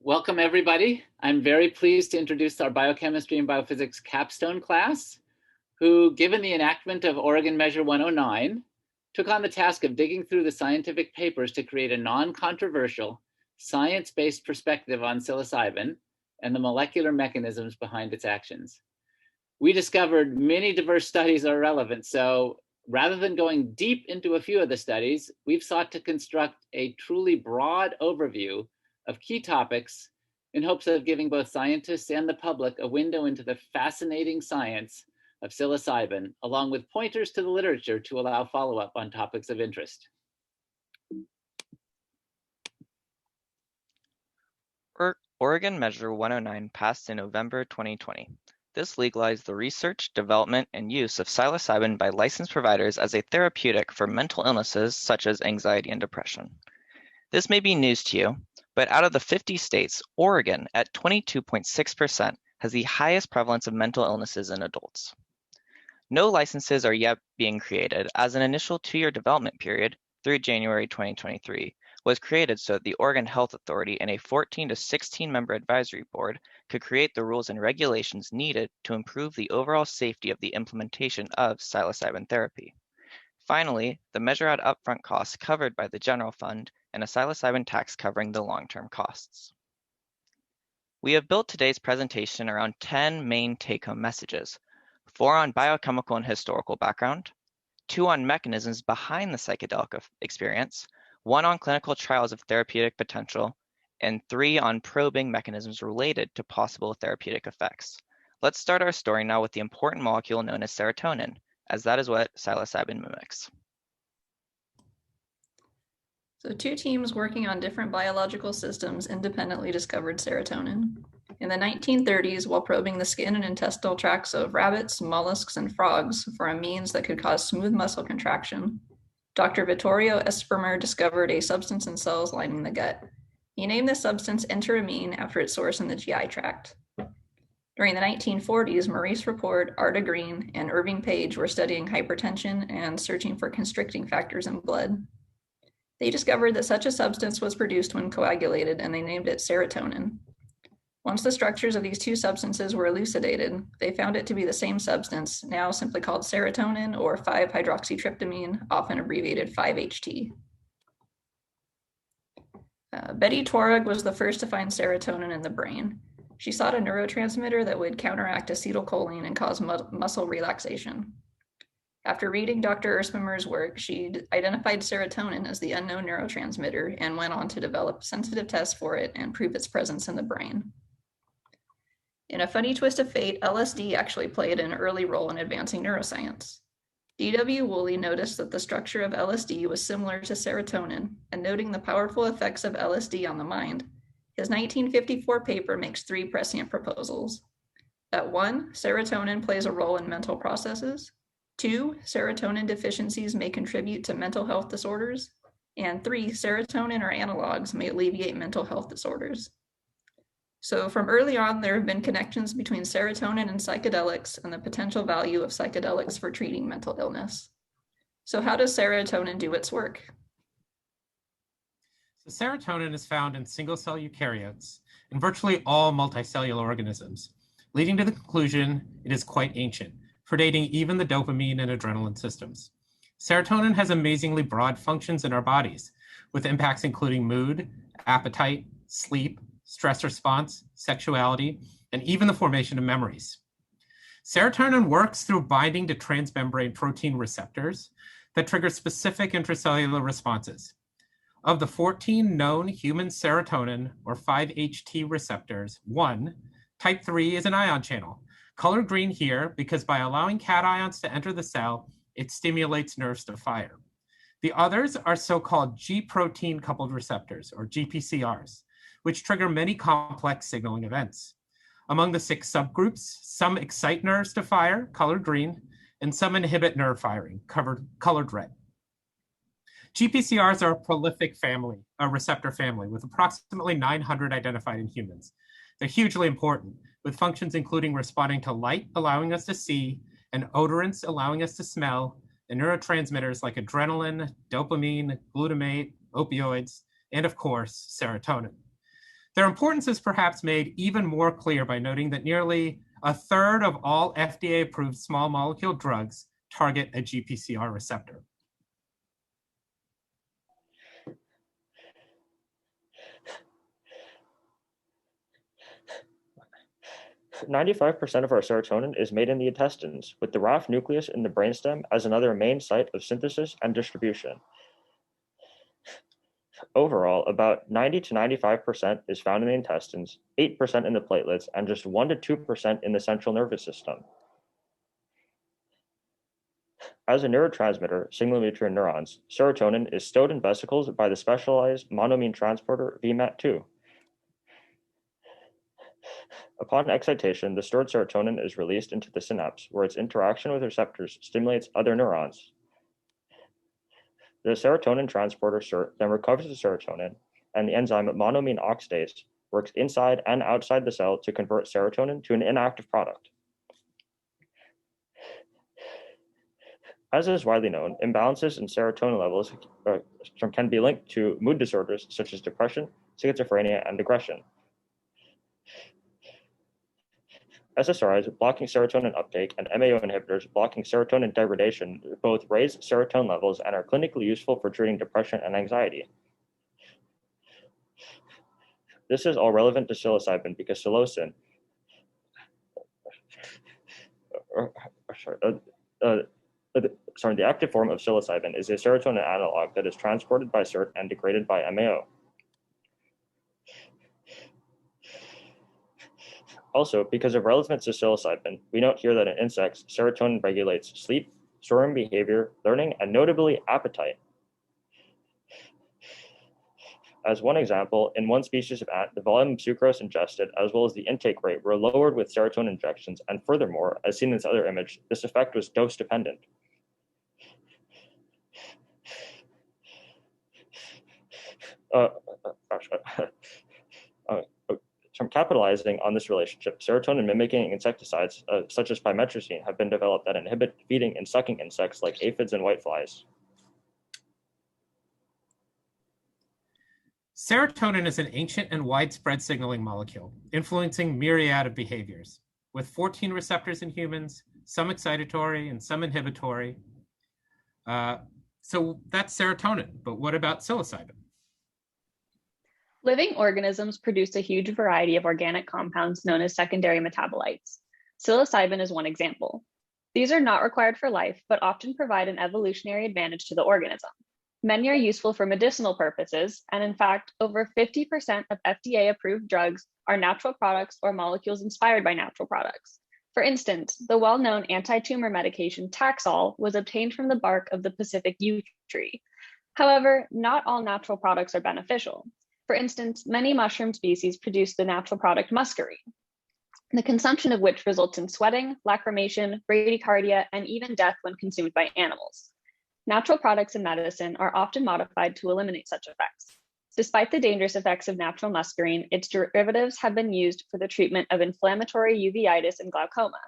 Welcome, everybody. I'm very pleased to introduce our biochemistry and biophysics capstone class, who, given the enactment of Oregon Measure 109, took on the task of digging through the scientific papers to create a non-controversial, science-based perspective on psilocybin and the molecular mechanisms behind its actions. We discovered many diverse studies are relevant, so rather than going deep into a few of the studies, we've sought to construct a truly broad overview of key topics in hopes of giving both scientists and the public a window into the fascinating science of psilocybin, along with pointers to the literature to allow follow-up on topics of interest. Oregon Measure 109 passed in November 2020. This legalized the research, development, and use of psilocybin by licensed providers as a therapeutic for mental illnesses such as anxiety and depression. This may be news to you, but out of the 50 states, Oregon, at 22.6%, has the highest prevalence of mental illnesses in adults. No licenses are yet being created, as an initial 2-year development period through January 2023 was created so that the Oregon Health Authority and a 14 to 16 member advisory board could create the rules and regulations needed to improve the overall safety of the implementation of psilocybin therapy. Finally, the measure had upfront costs covered by the general fund and a psilocybin tax covering the long-term costs. We have built today's presentation around 10 main take-home messages, 4 on biochemical and historical background, 2 on mechanisms behind the psychedelic experience, 1 on clinical trials of therapeutic potential, and 3 on probing mechanisms related to possible therapeutic effects. Let's start our story now with the important molecule known as serotonin, as that is what psilocybin mimics. So 2 teams working on different biological systems independently discovered serotonin. In the 1930s, while probing the skin and intestinal tracts of rabbits, mollusks, and frogs for amines that could cause smooth muscle contraction, Dr. Vittorio Esprimer discovered a substance in cells lining the gut. He named this substance enteramine after its source in the GI tract. During the 1940s, Maurice Rapport, Arda Green, and Irving Page were studying hypertension and searching for constricting factors in blood. They discovered that such a substance was produced when coagulated, and they named it serotonin. Once the structures of these 2 substances were elucidated, they found it to be the same substance, now simply called serotonin or 5-hydroxytryptamine, often abbreviated 5-HT. Betty Tworig was the first to find serotonin in the brain. She sought a neurotransmitter that would counteract acetylcholine and cause muscle relaxation. After reading Dr. Esprimer's work, she identified serotonin as the unknown neurotransmitter and went on to develop sensitive tests for it and prove its presence in the brain. In a funny twist of fate, LSD actually played an early role in advancing neuroscience. D.W. Woolley noticed that the structure of LSD was similar to serotonin, and noting the powerful effects of LSD on the mind, his 1954 paper makes 3 prescient proposals. That 1, serotonin plays a role in mental processes. 2, serotonin deficiencies may contribute to mental health disorders. And 3, serotonin or analogs may alleviate mental health disorders. So from early on, there have been connections between serotonin and psychedelics and the potential value of psychedelics for treating mental illness. So how does serotonin do its work? So serotonin is found in single-cell eukaryotes in virtually all multicellular organisms, leading to the conclusion it is quite ancient, predating even the dopamine and adrenaline systems. Serotonin has amazingly broad functions in our bodies, with impacts including mood, appetite, sleep, stress response, sexuality, and even the formation of memories. Serotonin works through binding to transmembrane protein receptors that trigger specific intracellular responses. Of the 14 known human serotonin or 5-HT receptors, 1, type 3 is an ion channel, colored green here because by allowing cations to enter the cell, it stimulates nerves to fire. The others are so-called G-protein coupled receptors, or GPCRs, which trigger many complex signaling events. Among the 6 subgroups, some excite nerves to fire, colored green, and some inhibit nerve firing, colored red. GPCRs are a prolific family, a receptor family, with approximately 900 identified in humans. They're hugely important, with functions including responding to light, allowing us to see, and odorants, allowing us to smell, and neurotransmitters like adrenaline, dopamine, glutamate, opioids, and of course, serotonin. Their importance is perhaps made even more clear by noting that nearly a third of all FDA-approved small molecule drugs target a GPCR receptor. "95% of our serotonin is made in the intestines, with the RAF nucleus in the brainstem as another main site of synthesis and distribution. Overall, about 90 to 95% is found in the intestines, 8% in the platelets, and just 1 to 2% in the central nervous system. As a neurotransmitter signaling between neurons, serotonin is stowed in vesicles by the specialized monoamine transporter VMAT2. Upon excitation, the stored serotonin is released into the synapse, where its interaction with receptors stimulates other neurons. The serotonin transporter SERT then recovers the serotonin, and the enzyme monoamine oxidase works inside and outside the cell to convert serotonin to an inactive product. As is widely known, imbalances in serotonin levels can be linked to mood disorders such as depression, schizophrenia, and aggression. SSRIs blocking serotonin uptake and MAO inhibitors blocking serotonin degradation both raise serotonin levels and are clinically useful for treating depression and anxiety. This is all relevant to psilocybin because psilocin, the active form of psilocybin is a serotonin analog that is transported by SERT and degraded by MAO. Also, because of relevance to psilocybin, we note here that in insects, serotonin regulates sleep, swarming behavior, learning, and notably appetite. As one example, in one species of ant, the volume of sucrose ingested as well as the intake rate were lowered with serotonin injections, and furthermore, as seen in this other image, this effect was dose-dependent. From capitalizing on this relationship, serotonin mimicking insecticides such as pymetrozine have been developed that inhibit feeding and sucking insects like aphids and whiteflies. Serotonin is an ancient and widespread signaling molecule, influencing myriad of behaviors, with 14 receptors in humans, some excitatory and some inhibitory. So that's serotonin, but what about psilocybin? Living organisms produce a huge variety of organic compounds known as secondary metabolites. Psilocybin is one example. These are not required for life, but often provide an evolutionary advantage to the organism. Many are useful for medicinal purposes, and in fact, over 50% of FDA-approved drugs are natural products or molecules inspired by natural products. For instance, the well-known anti-tumor medication Taxol was obtained from the bark of the Pacific yew tree. However, not all natural products are beneficial. For instance, many mushroom species produce the natural product muscarine, the consumption of which results in sweating, lacrimation, bradycardia, and even death when consumed by animals. Natural products in medicine are often modified to eliminate such effects. Despite the dangerous effects of natural muscarine, its derivatives have been used for the treatment of inflammatory uveitis and glaucoma.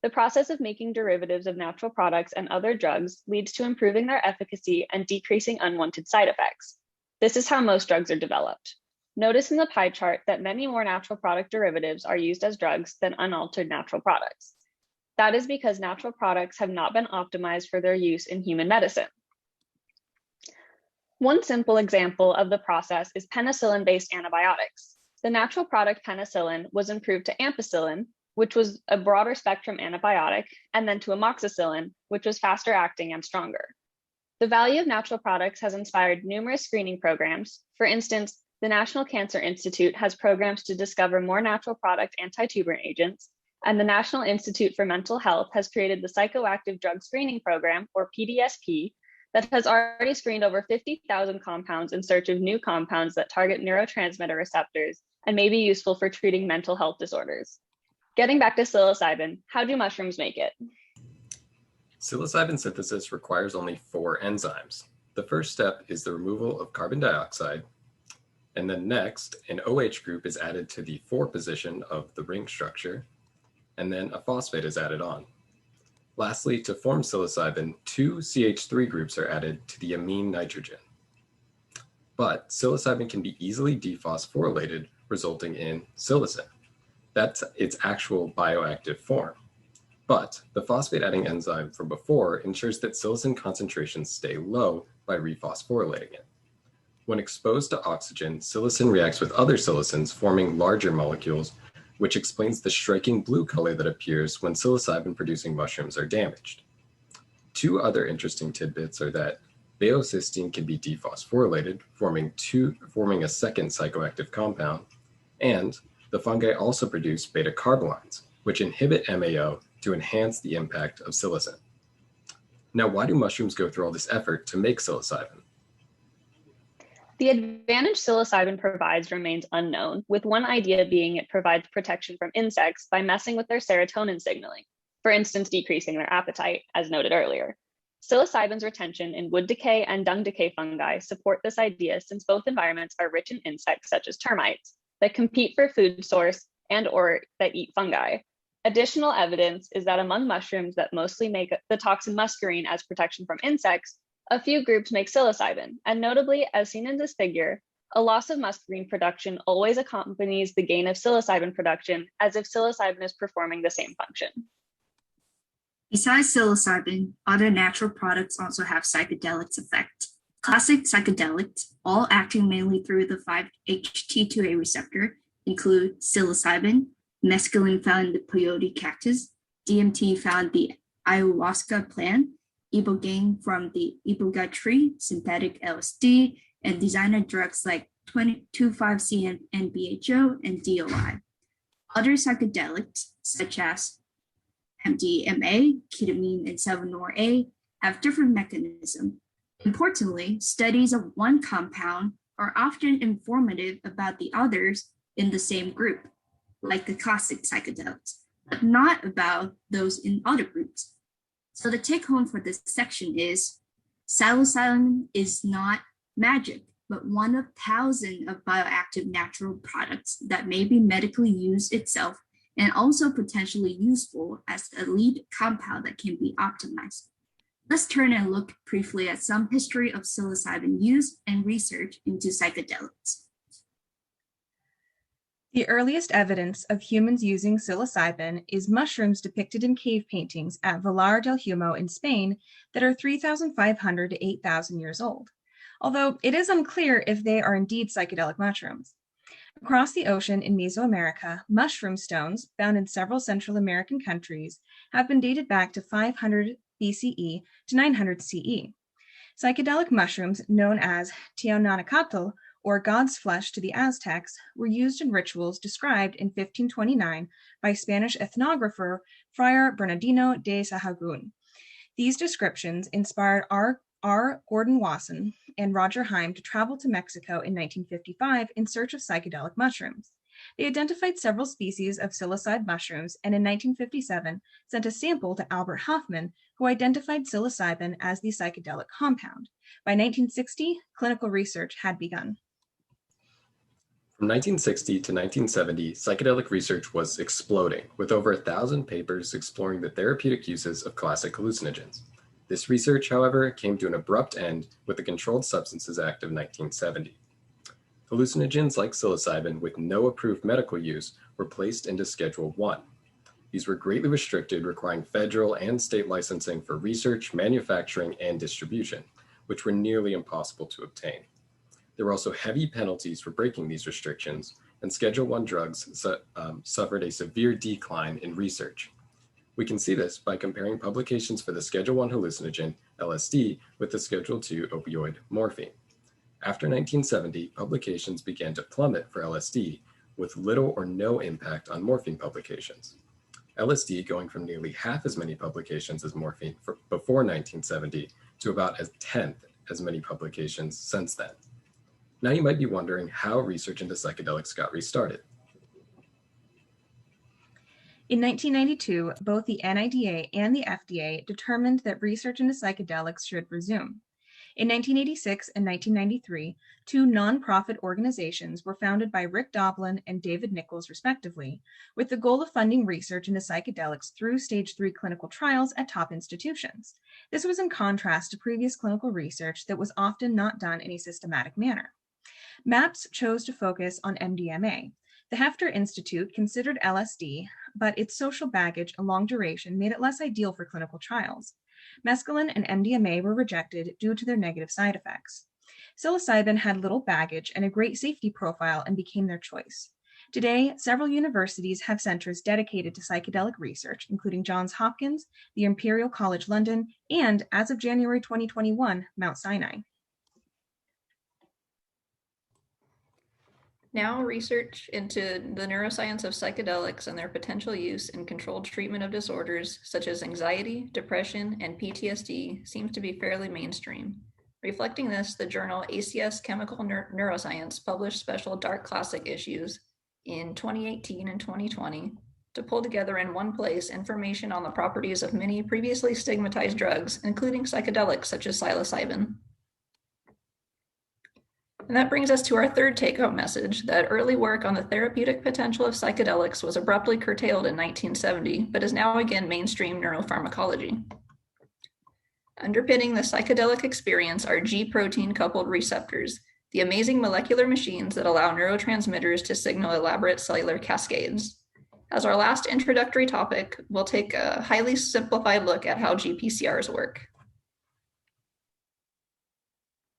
The process of making derivatives of natural products and other drugs leads to improving their efficacy and decreasing unwanted side effects. This is how most drugs are developed. Notice in the pie chart that many more natural product derivatives are used as drugs than unaltered natural products. That is because natural products have not been optimized for their use in human medicine. One simple example of the process is penicillin-based antibiotics. The natural product penicillin was improved to ampicillin, which was a broader spectrum antibiotic, and then to amoxicillin, which was faster acting and stronger. The value of natural products has inspired numerous screening programs. For instance, the National Cancer Institute has programs to discover more natural product anti-tumor agents, and the National Institute for Mental Health has created the Psychoactive Drug Screening Program, or PDSP, that has already screened over 50,000 compounds in search of new compounds that target neurotransmitter receptors and may be useful for treating mental health disorders. Getting back to psilocybin, how do mushrooms make it? Psilocybin synthesis requires only 4 enzymes. The first step is the removal of carbon dioxide, and then next, an OH group is added to the 4 position of the ring structure, and then a phosphate is added on. Lastly, to form psilocybin, 2 CH3 groups are added to the amine nitrogen. But psilocybin can be easily dephosphorylated resulting in psilocin. That's its actual bioactive form. But the phosphate adding enzyme from before ensures that psilocin concentrations stay low by rephosphorylating it. When exposed to oxygen, psilocin reacts with other psilocins, forming larger molecules, which explains the striking blue color that appears when psilocybin-producing mushrooms are damaged. Two other interesting tidbits are that baocysteine can be dephosphorylated, forming a second psychoactive compound, and the fungi also produce beta-carbolines, which inhibit MAO to enhance the impact of psilocin. Now, why do mushrooms go through all this effort to make psilocybin? The advantage psilocybin provides remains unknown, with one idea being it provides protection from insects by messing with their serotonin signaling, for instance, decreasing their appetite, as noted earlier. Psilocybin's retention in wood decay and dung decay fungi support this idea since both environments are rich in insects such as termites that compete for food source and or that eat fungi. Additional evidence is that among mushrooms that mostly make the toxin muscarine as protection from insects, a few groups make psilocybin, and notably, as seen in this figure, a loss of muscarine production always accompanies the gain of psilocybin production as if psilocybin is performing the same function. Besides psilocybin, other natural products also have psychedelics effect. Classic psychedelics, all acting mainly through the 5-HT2A receptor, include psilocybin, mescaline found in the peyote cactus, DMT found in the ayahuasca plant, ibogaine from the iboga tree, synthetic LSD, and designer drugs like 2,5-CN-BHO and DOI. Other psychedelics, such as MDMA, ketamine, and 7-nor-A, have different mechanisms. Importantly, studies of one compound are often informative about the others in the same group, like the classic psychedelics, but not about those in other groups. So the take home for this section is psilocybin is not magic, but one of thousands of bioactive natural products that may be medically used itself and also potentially useful as a lead compound that can be optimized. Let's turn and look briefly at some history of psilocybin use and research into psychedelics. The earliest evidence of humans using psilocybin is mushrooms depicted in cave paintings at Vilar del Humo in Spain that are 3,500 to 8,000 years old, although it is unclear if they are indeed psychedelic mushrooms. Across the ocean in Mesoamerica, mushroom stones found in several Central American countries have been dated back to 500 BCE to 900 CE. Psychedelic mushrooms known as Teonanacatl, or God's flesh to the Aztecs, were used in rituals described in 1529 by Spanish ethnographer Friar Bernardino de Sahagún. These descriptions inspired R. Gordon Wasson and Roger Heim to travel to Mexico in 1955 in search of psychedelic mushrooms. They identified several species of psilocybe mushrooms and in 1957 sent a sample to Albert Hoffman, who identified psilocybin as the psychedelic compound. By 1960, clinical research had begun. From 1960 to 1970, psychedelic research was exploding, with over 1,000 papers exploring the therapeutic uses of classic hallucinogens. This research, however, came to an abrupt end with the Controlled Substances Act of 1970. Hallucinogens like psilocybin with no approved medical use were placed into Schedule 1. These were greatly restricted, requiring federal and state licensing for research, manufacturing, and distribution, which were nearly impossible to obtain. There were also heavy penalties for breaking these restrictions, and Schedule 1 drugs suffered a severe decline in research. We can see this by comparing publications for the Schedule 1 hallucinogen, LSD, with the Schedule 2 opioid, morphine. After 1970, publications began to plummet for LSD, with little or no impact on morphine publications. LSD going from nearly half as many publications as morphine before 1970 to about a tenth as many publications since then. Now you might be wondering how research into psychedelics got restarted. In 1992, both the NIDA and the FDA determined that research into psychedelics should resume. In 1986 and 1993, two nonprofit organizations were founded by Rick Doblin and David Nichols, respectively, with the goal of funding research into psychedelics through Stage 3 clinical trials at top institutions. This was in contrast to previous clinical research that was often not done in a systematic manner. MAPS chose to focus on MDMA. The Hefter Institute considered LSD, but its social baggage and long duration made it less ideal for clinical trials. Mescaline and MDMA were rejected due to their negative side effects. Psilocybin had little baggage and a great safety profile and became their choice. Today, several universities have centers dedicated to psychedelic research, including Johns Hopkins, the Imperial College London, and, as of January 2021, Mount Sinai. Now, research into the neuroscience of psychedelics and their potential use in controlled treatment of disorders such as anxiety, depression, and PTSD seems to be fairly mainstream. Reflecting this, the journal ACS Chemical Neuroscience published special dark classic issues in 2018 and 2020 to pull together in one place information on the properties of many previously stigmatized drugs, including psychedelics such as psilocybin. And that brings us to our third take-home message, that early work on the therapeutic potential of psychedelics was abruptly curtailed in 1970, but is now again mainstream neuropharmacology. Underpinning the psychedelic experience are G-protein-coupled receptors, the amazing molecular machines that allow neurotransmitters to signal elaborate cellular cascades. As our last introductory topic, we'll take a highly simplified look at how GPCRs work.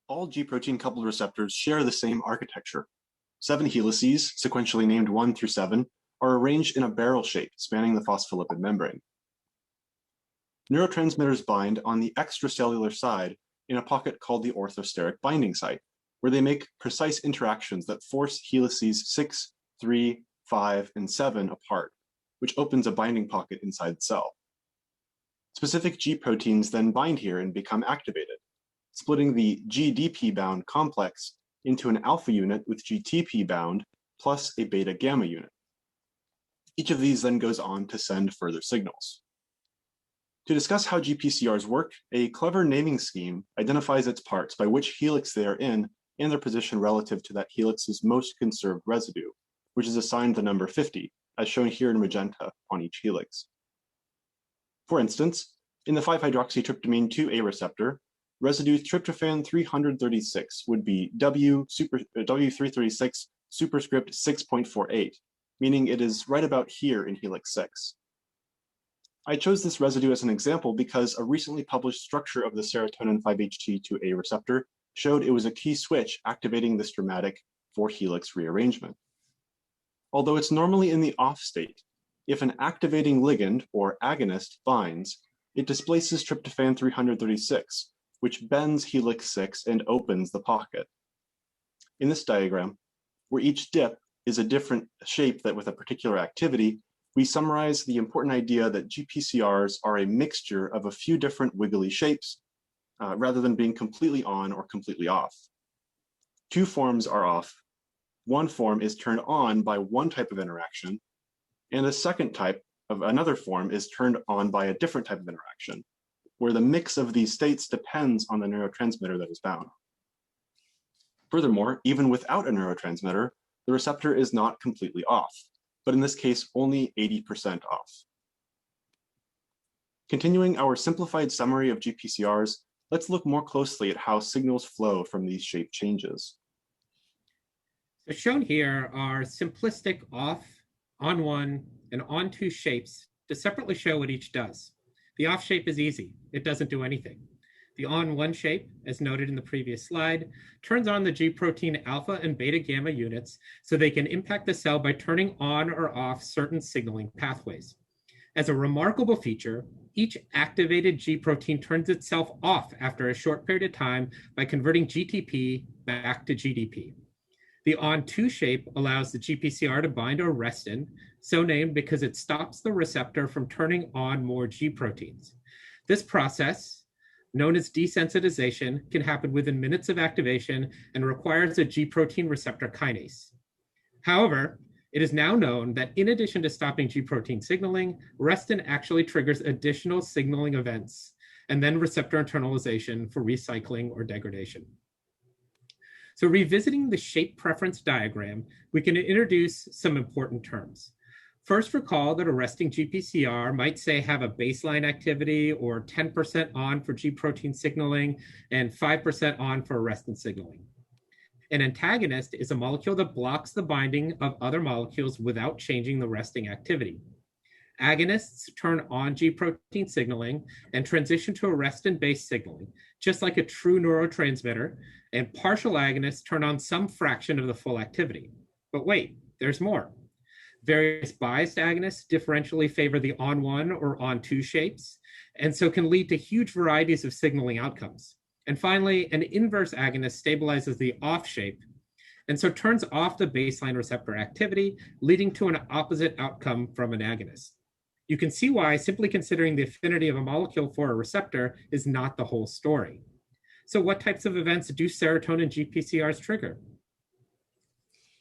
All G-protein coupled receptors share the same architecture. 7 helices, sequentially named 1 through 7, are arranged in a barrel shape spanning the phospholipid membrane. Neurotransmitters bind on the extracellular side in a pocket called the orthosteric binding site, where they make precise interactions that force helices 6, 3, 5, and 7 apart, which opens a binding pocket inside the cell. Specific G proteins then bind here and become activated, splitting the GDP bound complex into an alpha unit with GTP bound plus a beta gamma unit. Each of these then goes on to send further signals. To discuss how GPCRs work, a clever naming scheme identifies its parts by which helix they are in and their position relative to that helix's most conserved residue, which is assigned the number 50, as shown here in magenta on each helix. For instance, in the 5-hydroxytryptamine 2A receptor, residue tryptophan 336 would be W336 superscript 6.48, meaning it is right about here in helix 6. I chose this residue as an example because a recently published structure of the serotonin 5-HT2A receptor showed it was a key switch activating this dramatic 4-helix rearrangement. Although it's normally in the off state, if an activating ligand or agonist binds, it displaces tryptophan 336, which bends helix 6 and opens the pocket. In this diagram, where each dip is a different shape that with a particular activity, we summarize the important idea that GPCRs are a mixture of a few different wiggly shapes, rather than being completely on or completely off. 2 forms are off. 1 form is turned on by one type of interaction, and a second type of another form is turned on by a different type of interaction, where the mix of these states depends on the neurotransmitter that is bound. Furthermore, even without a neurotransmitter, the receptor is not completely off, but in this case, only 80% off. Continuing our simplified summary of GPCRs, let's look more closely at how signals flow from these shape changes. So shown here are simplistic off, on 1, and on 2 shapes to separately show what each does. The off shape is easy. It doesn't do anything. The on 1 shape, as noted in the previous slide, turns on the G protein alpha and beta gamma units so they can impact the cell by turning on or off certain signaling pathways. As a remarkable feature, each activated G protein turns itself off after a short period of time by converting GTP back to GDP. The on 2 shape allows the GPCR to bind orexin, so named because it stops the receptor from turning on more G proteins. This process, known as desensitization, can happen within minutes of activation and requires a G protein receptor kinase. However, it is now known that in addition to stopping G protein signaling, restin actually triggers additional signaling events and then receptor internalization for recycling or degradation. So revisiting the shape preference diagram, we can introduce some important terms. First, recall that a resting GPCR might say have a baseline activity or 10% on for G protein signaling and 5% on for arrestin signaling. An antagonist is a molecule that blocks the binding of other molecules without changing the resting activity. Agonists turn on G protein signaling and transition to arrestin-based signaling, just like a true neurotransmitter, and partial agonists turn on some fraction of the full activity. But wait, there's more. Various biased agonists differentially favor the on-1 or on-2 shapes, and so can lead to huge varieties of signaling outcomes. And finally, an inverse agonist stabilizes the off shape, and so turns off the baseline receptor activity, leading to an opposite outcome from an agonist. You can see why simply considering the affinity of a molecule for a receptor is not the whole story. So what types of events do serotonin GPCRs trigger?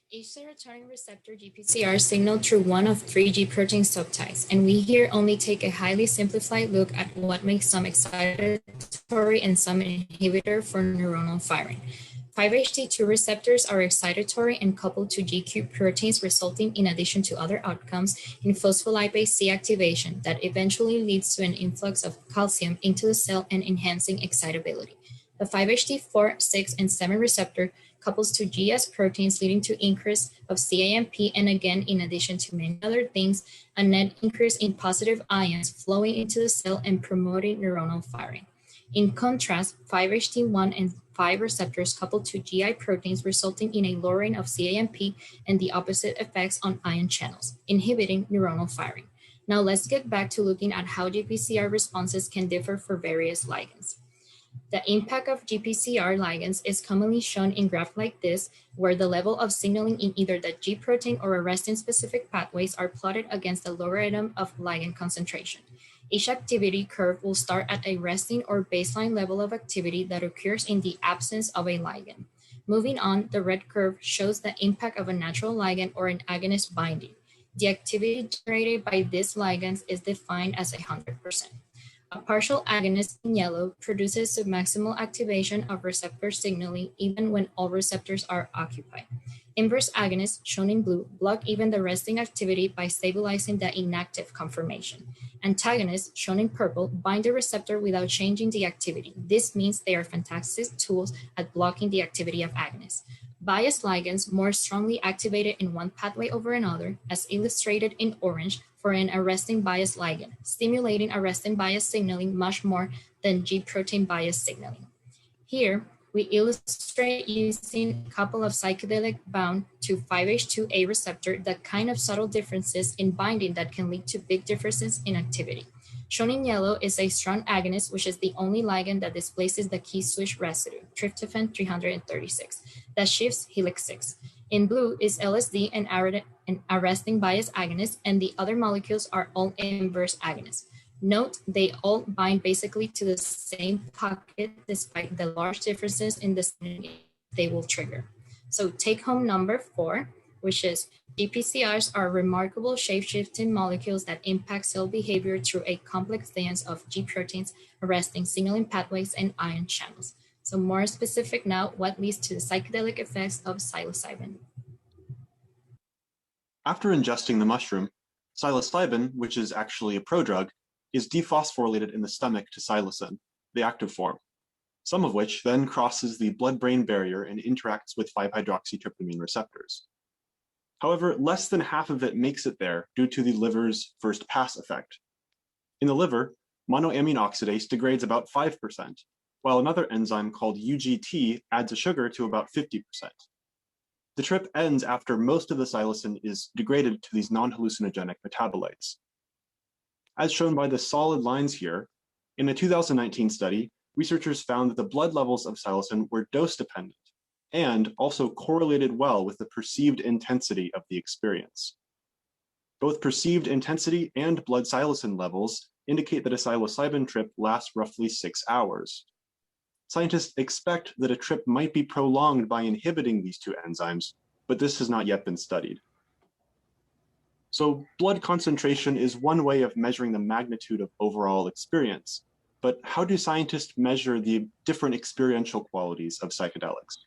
Each serotonin receptor GPCR signaled through one of 3 G protein subtypes, and we here only take a highly simplified look at what makes some excitatory and some inhibitor for neuronal firing. 5-HT2 receptors are excitatory and coupled to GQ proteins, resulting in addition to other outcomes in phospholipase C activation that eventually leads to an influx of calcium into the cell and enhancing excitability. The 5-HT4, 6, and 7 receptor couples to GS proteins, leading to increase of CAMP, and again, in addition to many other things, a net increase in positive ions flowing into the cell and promoting neuronal firing. In contrast, 5-HT1 and 5 receptors coupled to GI proteins, resulting in a lowering of CAMP and the opposite effects on ion channels, inhibiting neuronal firing. Now let's get back to looking at how GPCR responses can differ for various ligands. The impact of GPCR ligands is commonly shown in graphs like this, where the level of signaling in either the G protein or arrestin-specific pathways are plotted against the logarithm of ligand concentration. Each activity curve will start at a resting or baseline level of activity that occurs in the absence of a ligand. Moving on, the red curve shows the impact of a natural ligand or an agonist binding. The activity generated by these ligands is defined as 100%. A partial agonist in yellow produces submaximal activation of receptor signaling even when all receptors are occupied. Inverse agonists, shown in blue, block even the resting activity by stabilizing the inactive conformation. Antagonists, shown in purple, bind the receptor without changing the activity. This means they are fantastic tools at blocking the activity of agonists. Biased ligands, more strongly activated in one pathway over another, as illustrated in orange, for an arrestin bias ligand, stimulating arrestin bias signaling much more than G protein bias signaling. Here, we illustrate using a couple of psychedelic bound to 5-H2A receptor the kind of subtle differences in binding that can lead to big differences in activity. Shown in yellow is a strong agonist, which is the only ligand that displaces the key switch residue, tryptophan 336, that shifts helix 6. In blue is LSD and arrestin bias agonist, and the other molecules are all inverse agonists. Note, they all bind basically to the same pocket despite the large differences in the signaling they will trigger. So take home number 4, which is GPCRs are remarkable shape-shifting molecules that impact cell behavior through a complex dance of G proteins, arresting signaling pathways, and ion channels. So more specific now, what leads to the psychedelic effects of psilocybin? After ingesting the mushroom, psilocybin, which is actually a prodrug, is dephosphorylated in the stomach to psilocin, the active form, some of which then crosses the blood-brain barrier and interacts with 5-hydroxytryptamine receptors. However, less than half of it makes it there due to the liver's first pass effect. In the liver, monoamine oxidase degrades about 5%, while another enzyme called UGT adds a sugar to about 50%. The trip ends after most of the psilocin is degraded to these non-hallucinogenic metabolites. As shown by the solid lines here, in a 2019 study, researchers found that the blood levels of psilocin were dose-dependent and also correlated well with the perceived intensity of the experience. Both perceived intensity and blood psilocin levels indicate that a psilocybin trip lasts roughly 6 hours. Scientists expect that a trip might be prolonged by inhibiting these two enzymes, but this has not yet been studied. So blood concentration is one way of measuring the magnitude of overall experience, but how do scientists measure the different experiential qualities of psychedelics?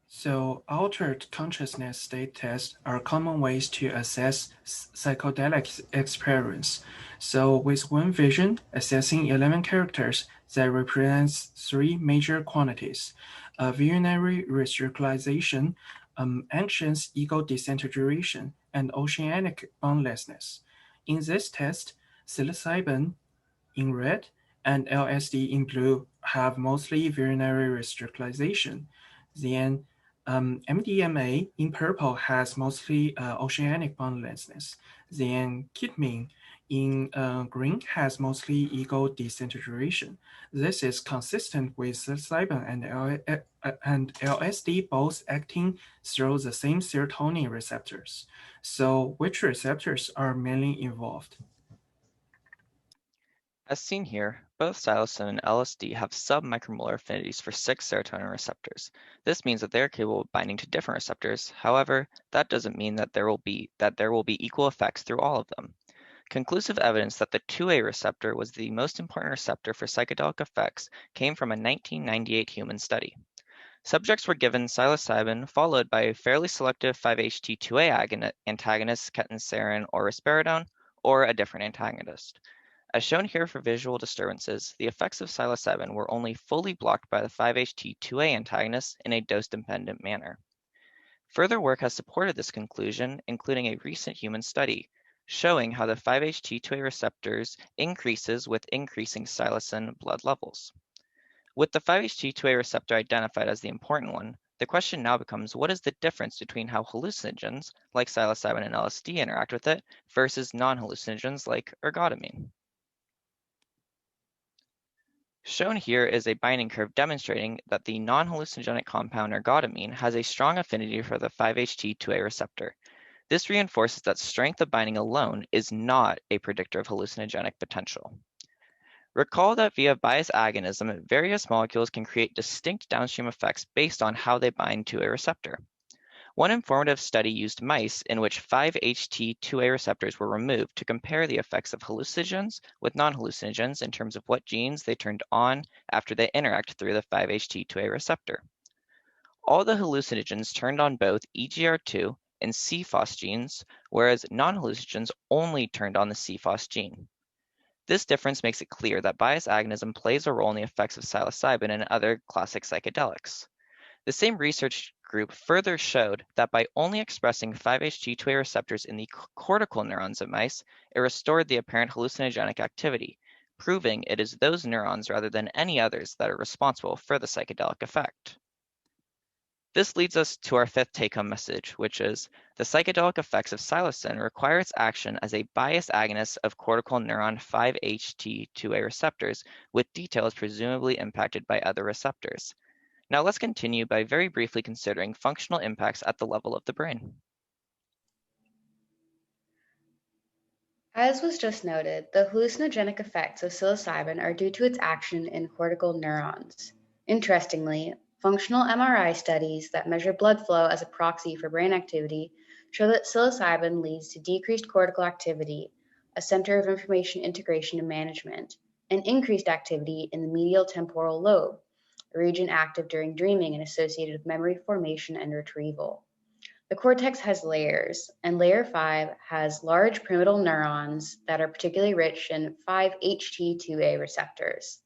So altered consciousness state tests are common ways to assess psychedelic experience. So with one vision, assessing 11 characters, that represents three major quantities: visionary recirculation, anxious ego disintegration, and oceanic boundlessness. In this test, psilocybin in red and LSD in blue have mostly visionary recirculation. Then MDMA in purple has mostly oceanic boundlessness. Then ketamine in green has mostly ego disintegration. This is consistent with psilocybin and LSD both acting through the same serotonin receptors. So which receptors are mainly involved? As seen here, both psilocin and LSD have sub-micromolar affinities for 6 serotonin receptors. This means that they are capable of binding to different receptors. However, that doesn't mean that there will be equal effects through all of them. Conclusive evidence that the 2A receptor was the most important receptor for psychedelic effects came from a 1998 human study. Subjects were given psilocybin followed by a fairly selective 5-HT2A antagonist, ketanserin or risperidone, or a different antagonist. As shown here for visual disturbances, the effects of psilocybin were only fully blocked by the 5-HT2A antagonist in a dose-dependent manner. Further work has supported this conclusion, including a recent human study, showing how the 5-HT2A receptors increases with increasing psilocin blood levels. With the 5-HT2A receptor identified as the important one, the question now becomes what is the difference between how hallucinogens, like psilocybin and LSD, interact with it versus non-hallucinogens like ergotamine. Shown here is a binding curve demonstrating that the non-hallucinogenic compound ergotamine has a strong affinity for the 5-HT2A receptor. This reinforces that strength of binding alone is not a predictor of hallucinogenic potential. Recall that via bias agonism, various molecules can create distinct downstream effects based on how they bind to a receptor. One informative study used mice in which 5-HT2A receptors were removed to compare the effects of hallucinogens with non-hallucinogens in terms of what genes they turned on after they interact through the 5-HT2A receptor. All the hallucinogens turned on both EGR2 and CFOS genes, whereas non-hallucinogens only turned on the CFOS gene. This difference makes it clear that bias agonism plays a role in the effects of psilocybin and other classic psychedelics. The same research group further showed that by only expressing 5-HT2A receptors in the cortical neurons of mice, it restored the apparent hallucinogenic activity, proving it is those neurons rather than any others that are responsible for the psychedelic effect. This leads us to our fifth take-home message, which is the psychedelic effects of psilocin require its action as a biased agonist of cortical neuron 5-HT2A receptors, with details presumably impacted by other receptors. Now let's continue by very briefly considering functional impacts at the level of the brain. As was just noted, the hallucinogenic effects of psilocybin are due to its action in cortical neurons. Interestingly, functional MRI studies that measure blood flow as a proxy for brain activity show that psilocybin leads to decreased cortical activity, a center of information integration and management, and increased activity in the medial temporal lobe, a region active during dreaming and associated with memory formation and retrieval. The cortex has layers, and layer 5 has large pyramidal neurons that are particularly rich in 5-HT2A receptors.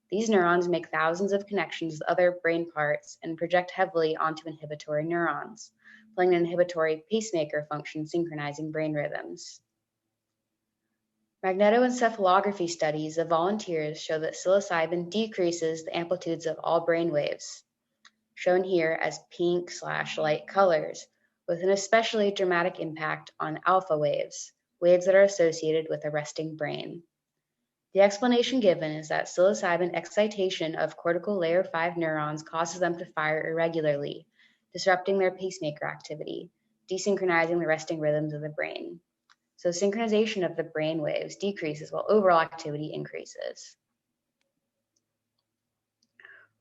These neurons make thousands of connections with other brain parts and project heavily onto inhibitory neurons, playing an inhibitory pacemaker function synchronizing brain rhythms. Magnetoencephalography studies of volunteers show that psilocybin decreases the amplitudes of all brain waves, shown here as pink/light colors, with an especially dramatic impact on alpha waves, waves that are associated with a resting brain. The explanation given is that psilocybin excitation of cortical layer 5 neurons causes them to fire irregularly, disrupting their pacemaker activity, desynchronizing the resting rhythms of the brain. So synchronization of the brain waves decreases while overall activity increases.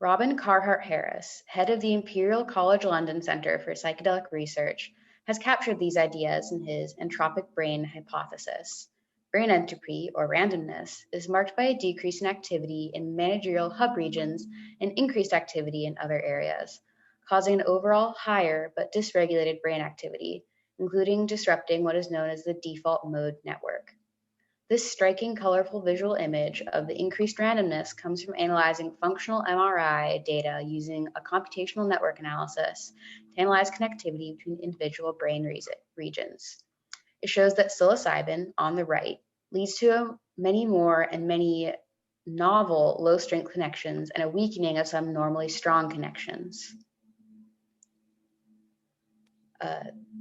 Robin Carhart Harris, head of the Imperial College London Centre for Psychedelic Research, has captured these ideas in his entropic brain hypothesis. Brain entropy, or randomness, is marked by a decrease in activity in managerial hub regions and increased activity in other areas, causing an overall higher but dysregulated brain activity, including disrupting what is known as the default mode network. This striking, colorful visual image of the increased randomness comes from analyzing functional MRI data using a computational network analysis to analyze connectivity between individual brain regions. It shows that psilocybin, on the right, leads to many more and many novel low-strength connections and a weakening of some normally strong connections.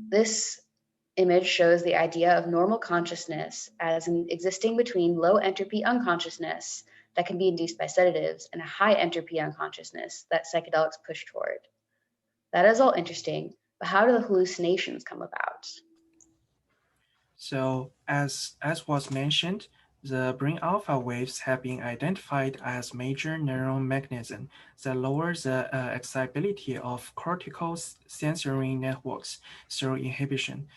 This image shows the idea of normal consciousness as existing between low entropy unconsciousness that can be induced by sedatives and a high entropy unconsciousness that psychedelics push toward. That is all interesting, but how do the hallucinations come about? So as was mentioned, the brain alpha waves have been identified as major neural mechanism that lowers the excitability of cortical sensory networks through inhibition.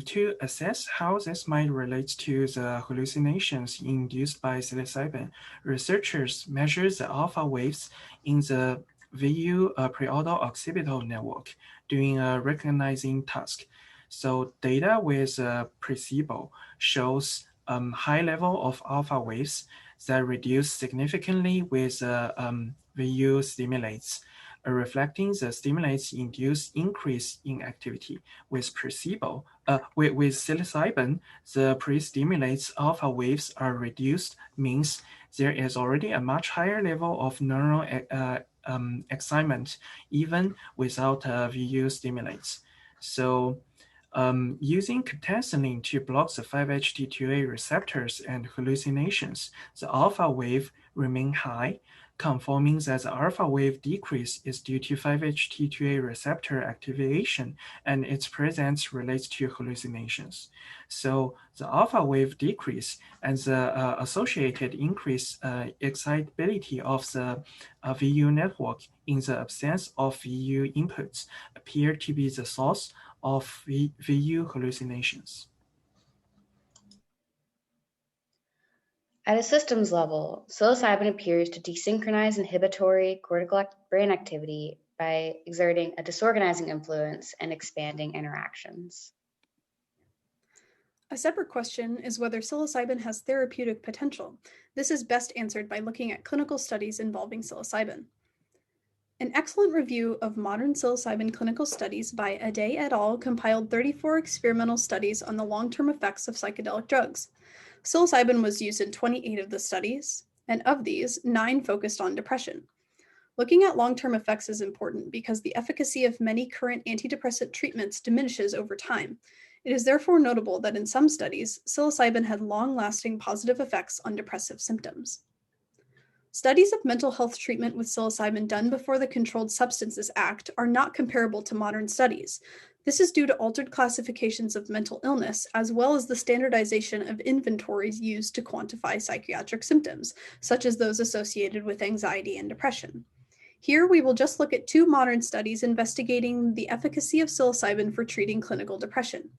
To assess how this might relate to the hallucinations induced by psilocybin, researchers measure the alpha waves in the VU preorbital occipital network, doing a recognizing task. So data with placebo shows high level of alpha waves that reduce significantly with VU stimulates, reflecting the stimulates induced increase in activity. With placebo, with psilocybin, the pre-stimulates alpha waves are reduced, means there is already a much higher level of neural excitement, even without VU stimulates. So using ketanserin to block the 5-HT2A receptors and hallucinations, the alpha wave remain high, confirming that the alpha wave decrease is due to 5-HT2A receptor activation and its presence relates to hallucinations. So the alpha wave decrease and the associated increased excitability of the VU network in the absence of VU inputs appear to be the source of VU hallucinations. At a systems level, psilocybin appears to desynchronize inhibitory cortical brain activity by exerting a disorganizing influence and expanding interactions. A separate question is whether psilocybin has therapeutic potential. This is best answered by looking at clinical studies involving psilocybin. An excellent review of modern psilocybin clinical studies by Ade et al. Compiled 34 experimental studies on the long-term effects of psychedelic drugs. Psilocybin was used in 28 of the studies, and of these, 9 focused on depression. Looking at long-term effects is important because the efficacy of many current antidepressant treatments diminishes over time. It is therefore notable that in some studies, psilocybin had long-lasting positive effects on depressive symptoms. Studies of mental health treatment with psilocybin done before the Controlled Substances Act are not comparable to modern studies. This is due to altered classifications of mental illness, as well as the standardization of inventories used to quantify psychiatric symptoms, such as those associated with anxiety and depression. Here, we will just look at 2 modern studies investigating the efficacy of psilocybin for treating clinical depression.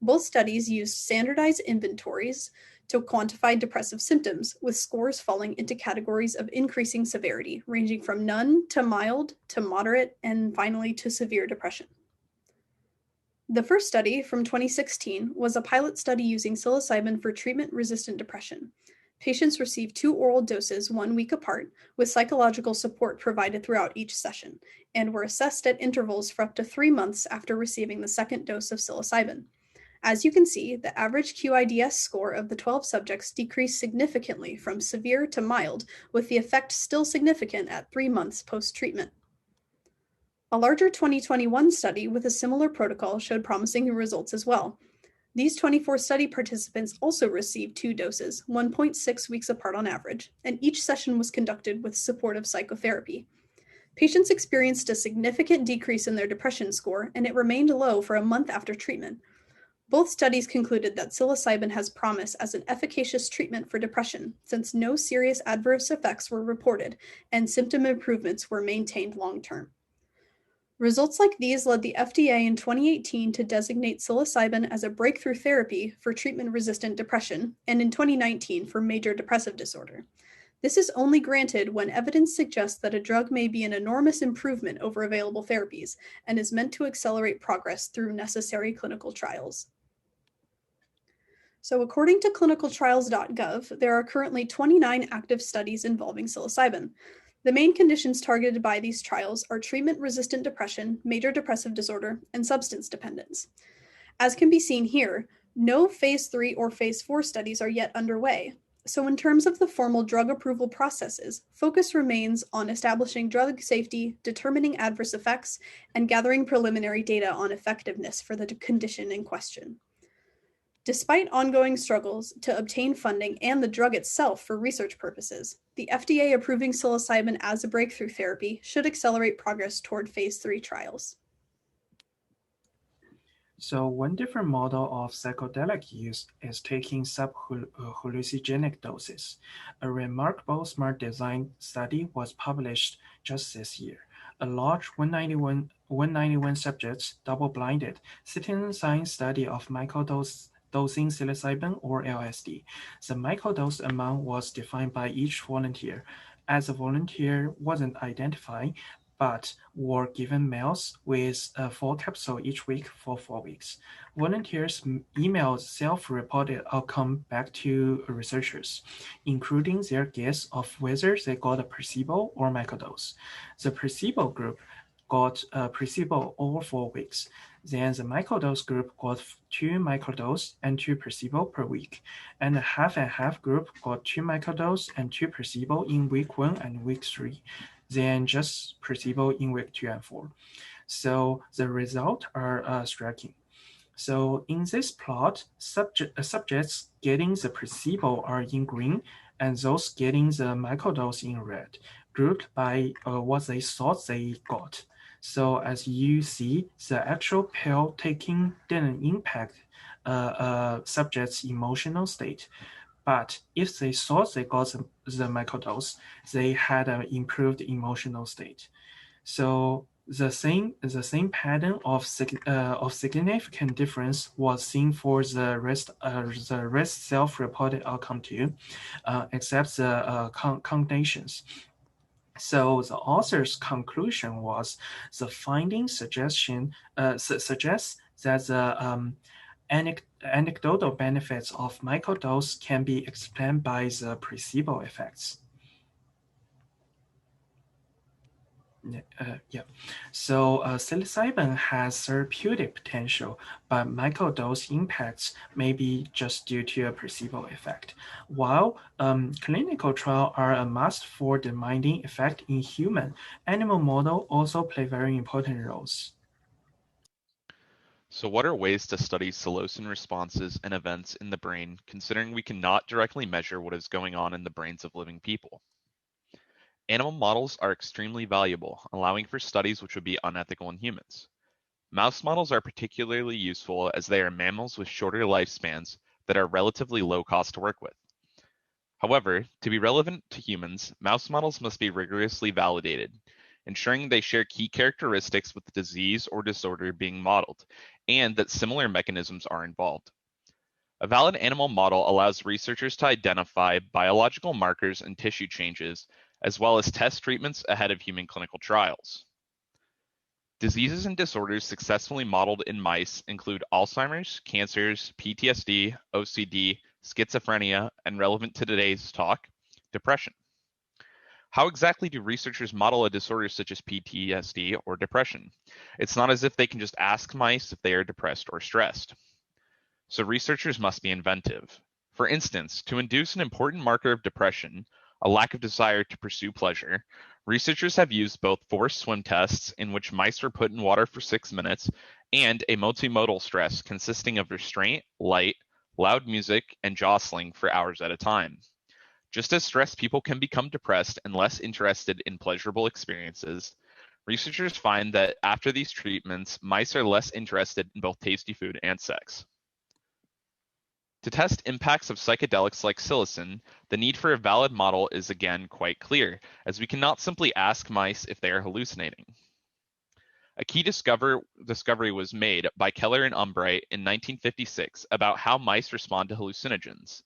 Both studies used standardized inventories to quantify depressive symptoms, with scores falling into categories of increasing severity, ranging from none to mild to moderate, and finally to severe depression. The first study, from 2016, was a pilot study using psilocybin for treatment-resistant depression. Patients received 2 oral doses 1 week apart, with psychological support provided throughout each session, and were assessed at intervals for up to 3 months after receiving the second dose of psilocybin. As you can see, the average QIDS score of the 12 subjects decreased significantly from severe to mild, with the effect still significant at 3 months post-treatment. A larger 2021 study with a similar protocol showed promising results as well. These 24 study participants also received 2 doses, 1.6 weeks apart on average, and each session was conducted with supportive psychotherapy. Patients experienced a significant decrease in their depression score, and it remained low for a month after treatment. Both studies concluded that psilocybin has promise as an efficacious treatment for depression, since no serious adverse effects were reported and symptom improvements were maintained long-term. Results like these led the FDA in 2018 to designate psilocybin as a breakthrough therapy for treatment-resistant depression, and in 2019 for major depressive disorder. This is only granted when evidence suggests that a drug may be an enormous improvement over available therapies and is meant to accelerate progress through necessary clinical trials. So according to clinicaltrials.gov, there are currently 29 active studies involving psilocybin. The main conditions targeted by these trials are treatment-resistant depression, major depressive disorder, and substance dependence. As can be seen here, no phase 3 or phase 4 studies are yet underway. So in terms of the formal drug approval processes, focus remains on establishing drug safety, determining adverse effects, and gathering preliminary data on effectiveness for the condition in question. Despite ongoing struggles to obtain funding and the drug itself for research purposes, the FDA approving psilocybin as a breakthrough therapy should accelerate progress toward phase 3 trials. So one different model of psychedelic use is taking sub-hallucinogenic doses. A remarkable smart design study was published just this year. A large 191 subjects, double-blinded, citizen science study of microdosing psilocybin or LSD. The microdose amount was defined by each volunteer. As the volunteer wasn't identified, but were given meals with 4 capsules each week for 4 weeks. Volunteers emailed self-reported outcome back to researchers, including their guess of whether they got a placebo or microdose. The placebo group got a placebo all 4 weeks. Then the microdose group got 2 microdose and 2 placebo per week, and the half and half group got 2 microdose and 2 placebo in week 1 and week 3. Then just placebo in week 2 and 4. So the results are striking. So in this plot, subjects getting the placebo are in green, and those getting the microdose in red, grouped by what they thought they got. So as you see, the actual pill taking didn't impact subjects' emotional state. But if they thought they got the microdose, they had an improved emotional state. So the same pattern of significant difference was seen for the rest self-reported outcome too, except the conditions. So the author's conclusion was the finding suggests that the anecdotal benefits of microdose can be explained by the placebo effects. So psilocybin has therapeutic potential, but microdose impacts may be just due to a placebo effect. While clinical trials are a must for determining effect in human, animal models also play very important roles. So what are ways to study psilocin responses and events in the brain, considering we cannot directly measure what is going on in the brains of living people? Animal models are extremely valuable, allowing for studies which would be unethical in humans. Mouse models are particularly useful as they are mammals with shorter lifespans that are relatively low cost to work with. However, to be relevant to humans, mouse models must be rigorously validated, ensuring they share key characteristics with the disease or disorder being modeled, and that similar mechanisms are involved. A valid animal model allows researchers to identify biological markers and tissue changes, as well as test treatments ahead of human clinical trials. Diseases and disorders successfully modeled in mice include Alzheimer's, cancers, PTSD, OCD, schizophrenia, and relevant to today's talk, depression. How exactly do researchers model a disorder such as PTSD or depression? It's not as if they can just ask mice if they are depressed or stressed. So researchers must be inventive. For instance, to induce an important marker of depression, a lack of desire to pursue pleasure, researchers have used both forced swim tests in which mice were put in water for 6 minutes and a multimodal stress consisting of restraint, light, loud music, and jostling for hours at a time. Just as stressed people can become depressed and less interested in pleasurable experiences, researchers find that after these treatments, mice are less interested in both tasty food and sex. To test impacts of psychedelics like psilocin, the need for a valid model is again quite clear, as we cannot simply ask mice if they are hallucinating. A key discovery was made by Keller and Umbright in 1956 about how mice respond to hallucinogens.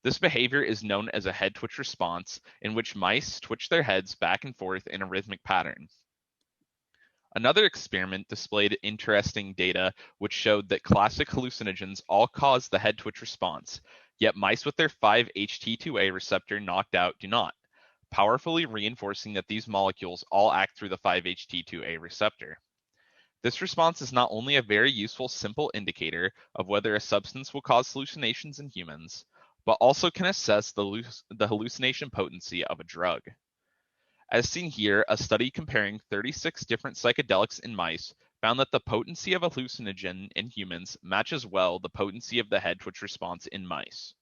This behavior is known as a head twitch response, in which mice twitch their heads back and forth in a rhythmic pattern. Another experiment displayed interesting data which showed that classic hallucinogens all cause the head twitch response, yet mice with their 5-HT2A receptor knocked out do not, powerfully reinforcing that these molecules all act through the 5-HT2A receptor. This response is not only a very useful simple indicator of whether a substance will cause hallucinations in humans, but also can assess the hallucination potency of a drug. As seen here, a study comparing 36 different psychedelics in mice found that the potency of a hallucinogen in humans matches well the potency of the head twitch response in mice.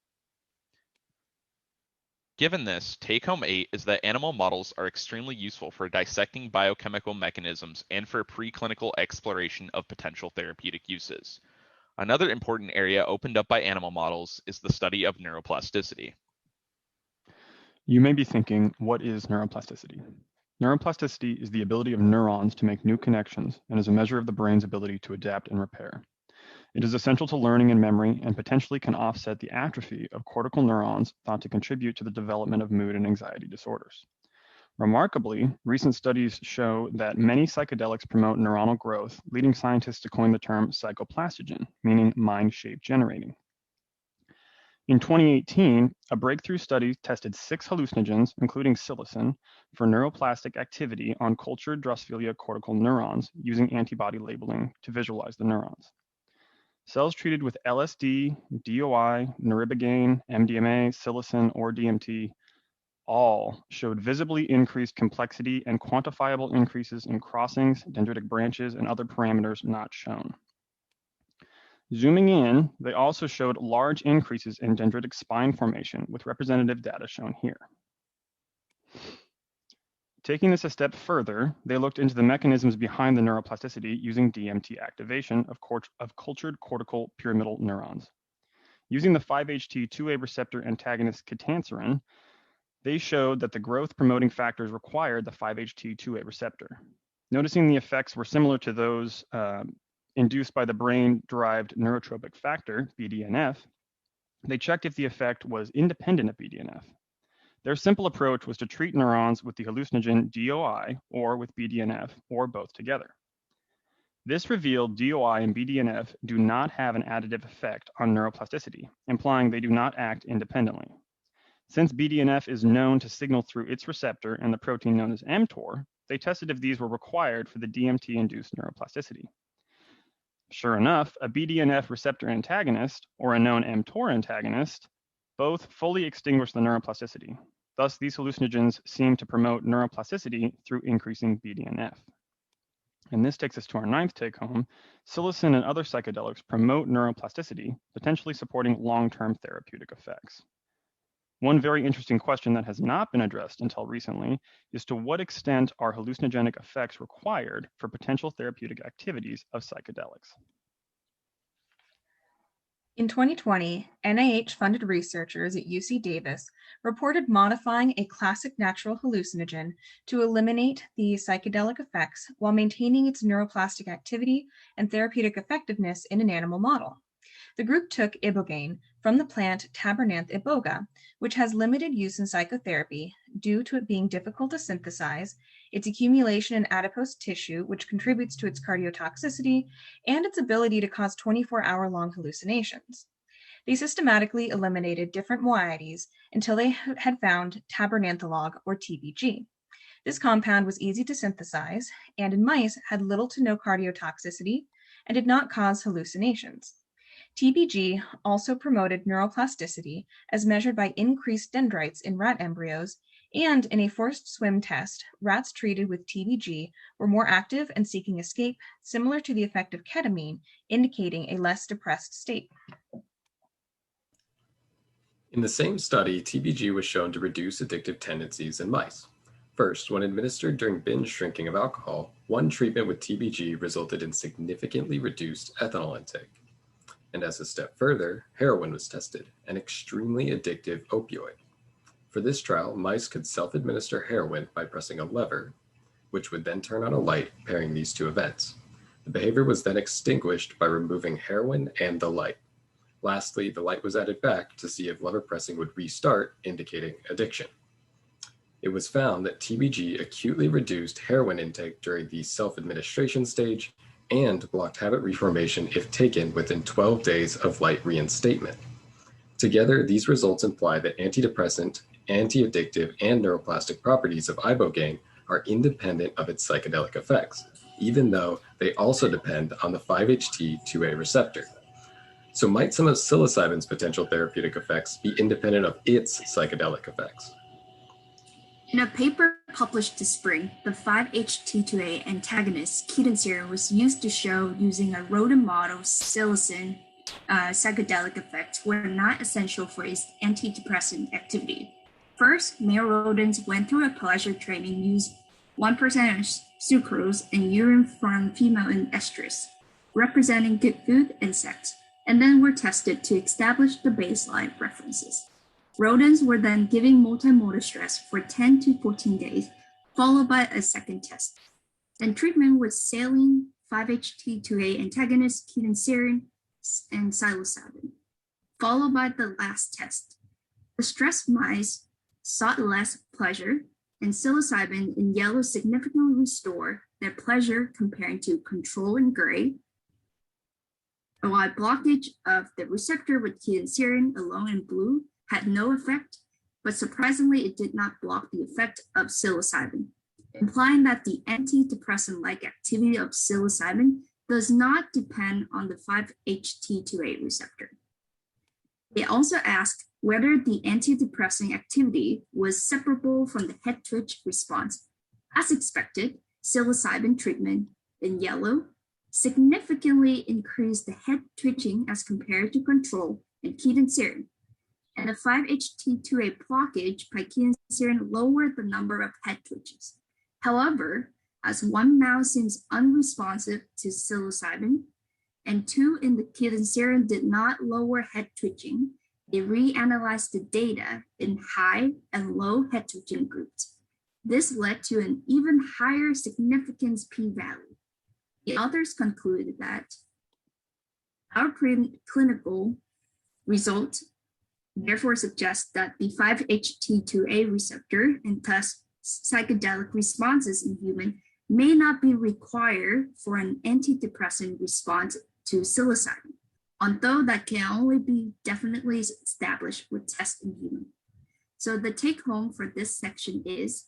Given this, take-home 8 is that animal models are extremely useful for dissecting biochemical mechanisms and for preclinical exploration of potential therapeutic uses. Another important area opened up by animal models is the study of neuroplasticity. You may be thinking, what is neuroplasticity? Neuroplasticity is the ability of neurons to make new connections and is a measure of the brain's ability to adapt and repair. It is essential to learning and memory and potentially can offset the atrophy of cortical neurons thought to contribute to the development of mood and anxiety disorders. Remarkably, recent studies show that many psychedelics promote neuronal growth, leading scientists to coin the term psychoplastogen, meaning mind-shape generating. In 2018, a breakthrough study tested 6 hallucinogens, including psilocin, for neuroplastic activity on cultured Drosophila cortical neurons using antibody labeling to visualize the neurons. Cells treated with LSD, DOI, noribogaine, MDMA, psilocin, or DMT all showed visibly increased complexity and quantifiable increases in crossings, dendritic branches, and other parameters not shown. Zooming in, they also showed large increases in dendritic spine formation with representative data shown here. Taking this a step further, they looked into the mechanisms behind the neuroplasticity using DMT activation of cultured cortical pyramidal neurons. Using the 5-HT2A receptor antagonist ketanserin, they showed that the growth-promoting factors required the 5-HT2A receptor. Noticing the effects were similar to those induced by the Brain Derived Neurotrophic Factor, BDNF, they checked if the effect was independent of BDNF. Their simple approach was to treat neurons with the hallucinogen DOI or with BDNF or both together. This revealed DOI and BDNF do not have an additive effect on neuroplasticity, implying they do not act independently. Since BDNF is known to signal through its receptor and the protein known as mTOR, they tested if these were required for the DMT-induced neuroplasticity. Sure enough, a BDNF receptor antagonist or a known mTOR antagonist both fully extinguish the neuroplasticity. Thus, these hallucinogens seem to promote neuroplasticity through increasing BDNF. And this takes us to our 9th take-home. Psilocin and other psychedelics promote neuroplasticity, potentially supporting long-term therapeutic effects. One very interesting question that has not been addressed until recently is to what extent are hallucinogenic effects required for potential therapeutic activities of psychedelics? In 2020, NIH-funded researchers at UC Davis reported modifying a classic natural hallucinogen to eliminate the psychedelic effects while maintaining its neuroplastic activity and therapeutic effectiveness in an animal model. The group took ibogaine from the plant Tabernanthe iboga, which has limited use in psychotherapy due to it being difficult to synthesize, its accumulation in adipose tissue, which contributes to its cardiotoxicity, and its ability to cause 24-hour-long hallucinations. They systematically eliminated different moieties until they had found tabernanthalog, or TBG. This compound was easy to synthesize, and in mice had little to no cardiotoxicity and did not cause hallucinations. TBG also promoted neuroplasticity as measured by increased dendrites in rat embryos, and in a forced swim test, rats treated with TBG were more active and seeking escape, similar to the effect of ketamine, indicating a less depressed state. In the same study, TBG was shown to reduce addictive tendencies in mice. First, when administered during binge drinking of alcohol, one treatment with TBG resulted in significantly reduced ethanol intake. And as a step further, heroin was tested, an extremely addictive opioid. For this trial, mice could self-administer heroin by pressing a lever, which would then turn on a light pairing these two events. The behavior was then extinguished by removing heroin and the light. Lastly, the light was added back to see if lever pressing would restart, indicating addiction. It was found that TBG acutely reduced heroin intake during the self-administration stage and blocked habit reformation if taken within 12 days of light reinstatement. Together, these results imply that antidepressant, anti-addictive, and neuroplastic properties of ibogaine are independent of its psychedelic effects, even though they also depend on the 5-HT2A receptor. So might some of psilocybin's potential therapeutic effects be independent of its psychedelic effects? In a paper published this spring, the 5-HT2A antagonist ketanserin was used to show using a rodent model psilocin psychedelic effects were not essential for its antidepressant activity. First, male rodents went through a pleasure training used 1% of sucrose and urine from female estrus, representing good food and sex, and then were tested to establish the baseline references. Rodents were then given multimodal stress for 10 to 14 days, followed by a second test. Then treatment with saline, 5-HT2A antagonist, ketanserin, and psilocybin, followed by the last test. The stressed mice sought less pleasure, and psilocybin in yellow significantly restored their pleasure comparing to control in gray, while blockage of the receptor with ketanserin alone in blue had no effect, but surprisingly, it did not block the effect of psilocybin, implying that the antidepressant-like activity of psilocybin does not depend on the 5-HT2A receptor. They also asked whether the antidepressant activity was separable from the head twitch response. As expected, psilocybin treatment in yellow significantly increased the head twitching as compared to control and ketanserin, and the 5-HT2A blockage by ketanserin lowered the number of head twitches. However, as one mouse seems unresponsive to psilocybin, and two in the ketanserin did not lower head twitching, they reanalyzed the data in high and low head twitching groups. This led to an even higher significance p-value. The authors concluded that our clinical result therefore suggests that the 5-HT2A receptor and thus psychedelic responses in humans may not be required for an antidepressant response to psilocybin, although that can only be definitely established with tests in humans. So the take home for this section is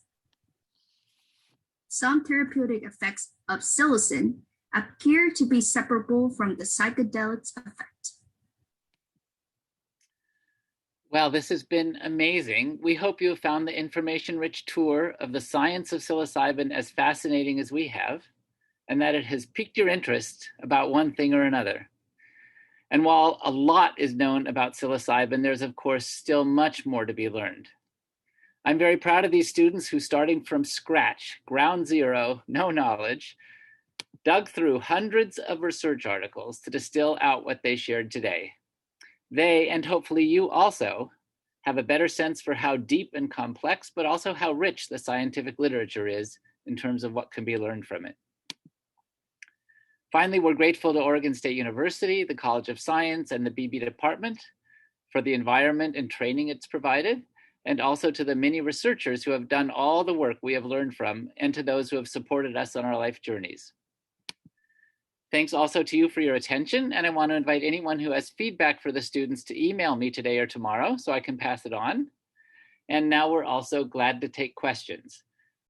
some therapeutic effects of psilocin appear to be separable from the psychedelic's effect. Well, this has been amazing. We hope you have found the information-rich tour of the science of psilocybin as fascinating as we have, and that it has piqued your interest about one thing or another. And while a lot is known about psilocybin, there's of course still much more to be learned. I'm very proud of these students who, starting from scratch, ground zero, no knowledge, dug through hundreds of research articles to distill out what they shared today. They, and hopefully you also, have a better sense for how deep and complex, but also how rich the scientific literature is in terms of what can be learned from it. Finally, we're grateful to Oregon State University, the College of Science, and the BB Department for the environment and training it's provided, and also to the many researchers who have done all the work we have learned from, and to those who have supported us on our life journeys. Thanks also to you for your attention, and I want to invite anyone who has feedback for the students to email me today or tomorrow so I can pass it on. And now we're also glad to take questions.